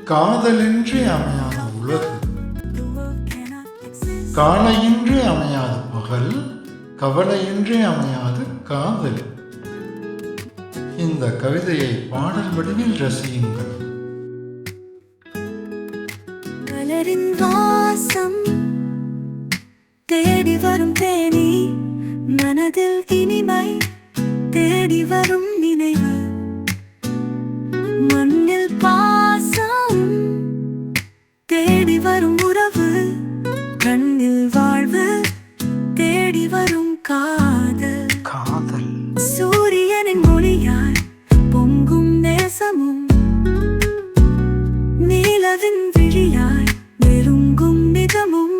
காதலின்றி அமையாத உலகு, காலையின்றி அமையாது பகல், கவலையின்றி அமையாது காதல். இந்த கவிதையை பாடல் வடிவில் ரசியுங்கள். மலரின் வாசம் தேடி வரும் தேனி, மனதில் இனிமை தேடி வரும் நினைவு, மண்ணில் பாசம் தேடி வரும் உறவு, கண்ணில் வாழ்வு தேடி வரும் காதல். சூரியனின் மொழியாய் பொங்கும் நேசமும், நீலவின் விழியாய் நெருங்கும் நிஜமும்,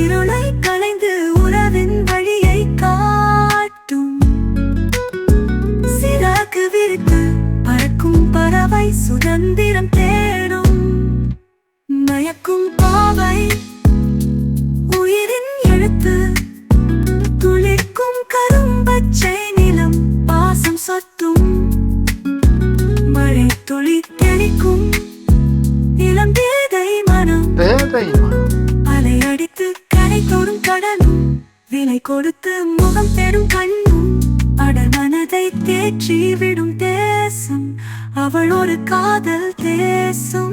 இருளை களைந்து உறவின் வழியை காட்டும். சிறகு விரித்து பறக்கும் பறவை சுதந்திரம் தேடும், மயக்கும் பாவை உயிரின் எழுத்து, துளிர்க்கும் கரும்பச்சை நிலம் பாசம் சொட்டும், மழை துளி தெளிக்கும் இளம் பேதை மனம், அலை அடித்து கரை தொடும் கடலும், விலை கொடுத்து முகம் பெறும் கண்ணும், அடர் மனதை தேற்றி விடும் தேசம், அவள் ஒரு காதல் தேசம்.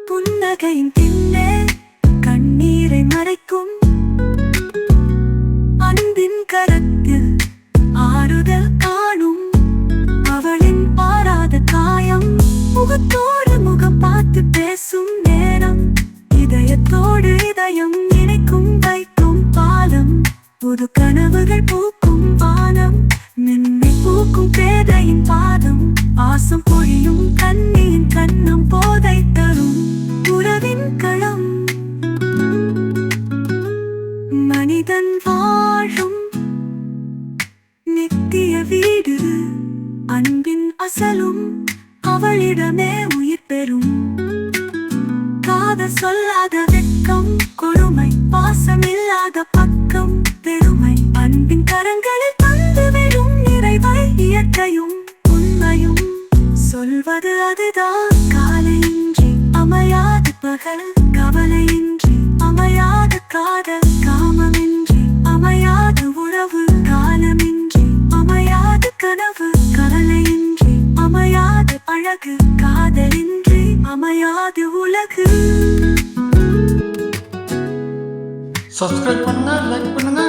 புன்னகையின் பின்னே கண்ணீரை மறைக்கும், அன்பின் கரத்தில் ஆறுதல் காணும், அவளின் பாராத காயம், முகத்தோடு முகம் பார்த்து பேசும் நேரம், இதயத்தோடு இதயம் இணைக்கும் வைக்கும் பாலம், புது கனவுகள் பூக்கும் வானம், நின்னை பூக்கும் பேதையின் பாதம், ஆசம் பொழியும் கண்ணியின் கண்ணம் போதை தரும் உறவின் களம். மனிதன் வாழும் நித்திய வீடு, அன்பின் அசலும் அவளிடமே உயிர் பெறும், காதல் சொல்லாத வெட்கம் கொடுமை, பாசமில்லாத பக்கம் பெருமை, அன்பின் கரங்களில் தந்து விடும் நிறைவை, இயற்கையும் உண்மையும் சொல்வது அதுதான். காலையின்றி அமையாது பகல், கவலையின்றி அமையாது காதல், காமமின்றி அமையாது உறவு, காலமின்றி அமையாது கனவு, கவலையின்றி அமையாது அழகு, காதலின்றி அமையாது உலகு. சப்ஸ்கிரைப் பண்ணுங்க, லைக் பண்ணுங்க.